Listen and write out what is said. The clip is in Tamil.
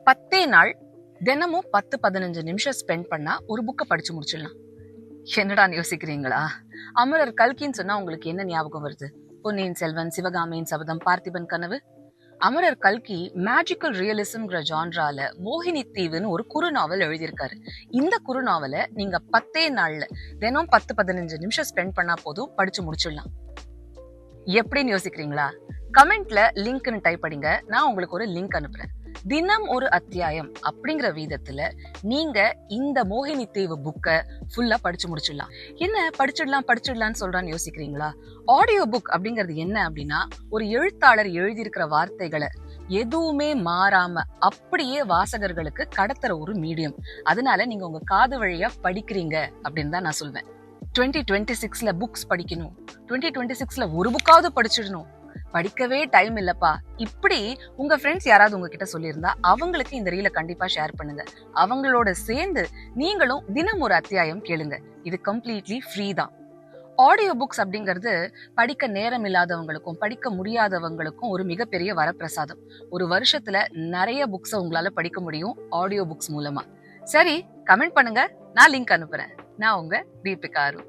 10 நாள் தினமும் 10-15 நிமிஷம் ஸ்பெண்ட் பண்ணா ஒரு புக்கை படிச்சு முடிச்சிடலாம். என்னடான்னு யோசிக்கிறீங்களா? அமரர் கல்கின்னு சொன்னா உங்களுக்கு என்ன ஞாபகம் வருது? பொன்னியின் செல்வன், சிவகாமியின் சபதம், பார்த்திபன் கனவு. அமரர் கல்கி மேஜிக்கல் ரியலிசம்ங்கிற ஜான்ரால மோகினி தீவுன்னு ஒரு குறுநாவல் எழுதியிருக்காரு. இந்த குறுநாவலை நீங்க 10 நாள்ல தினம் 10-15 நிமிஷம் ஸ்பெண்ட் பண்ணா போதும் படிச்சு முடிச்சிடலாம். எப்படின்னு யோசிக்கிறீங்களா? கமெண்ட்ல லிங்க்னு டைப் படிங்க. நான் உங்களுக்கு ஒரு லிங்க் அனுப்புறேன். தினம் ஒரு அத்தியாயம் அப்படிங்கிற வீதத்துல நீங்க இந்த மோகினி தீவு புக்கை ஃபுல்லா படிச்சு முடிச்சிடலாம். என்ன படிச்சிடலாம்னு சொல்றான்னு யோசிக்கிறீங்களா? ஆடியோ புக் அப்படிங்கிறது என்ன அப்படின்னா, ஒரு எழுத்தாளர் எழுதியிருக்கிற வார்த்தைகளை எதுவுமே மாறாம அப்படியே வாசகர்களுக்கு கடத்துற ஒரு மீடியம். அதனால நீங்க உங்க காது வழியா படிக்கிறீங்க அப்படின்னு தான் நான் சொல்வேன். 2026ல புக்ஸ் படிக்கணும், 2026ல ஒரு புக்காவது படிச்சிடணும், படிக்கவே டைம் இல்லப்பா, இப்படி உங்க ஃப்ரெண்ட்ஸ் யாராவது உங்ககிட்ட சொல்லியிருந்தா அவங்களுக்கு இந்த ரீலை கண்டிப்பா ஷேர் பண்ணுங்க. அவங்களோட சேர்ந்து நீங்களும் தினம் ஒரு அத்தியாயம் கேளுங்க. இது கம்ப்ளீட்லி ஃப்ரீ தான். ஆடியோ புக்ஸ் அப்படிங்கிறது படிக்க நேரம் இல்லாதவங்களுக்கும் படிக்க முடியாதவங்களுக்கும் ஒரு மிகப்பெரிய வரப்பிரசாதம். ஒரு வருஷத்துல நிறைய புக்ஸை உங்களால படிக்க முடியும் ஆடியோ புக்ஸ் மூலமா. சரி, கமெண்ட் பண்ணுங்க, நான் லிங்க் அனுப்புறேன். நான் உங்க தீபிகா அருண்.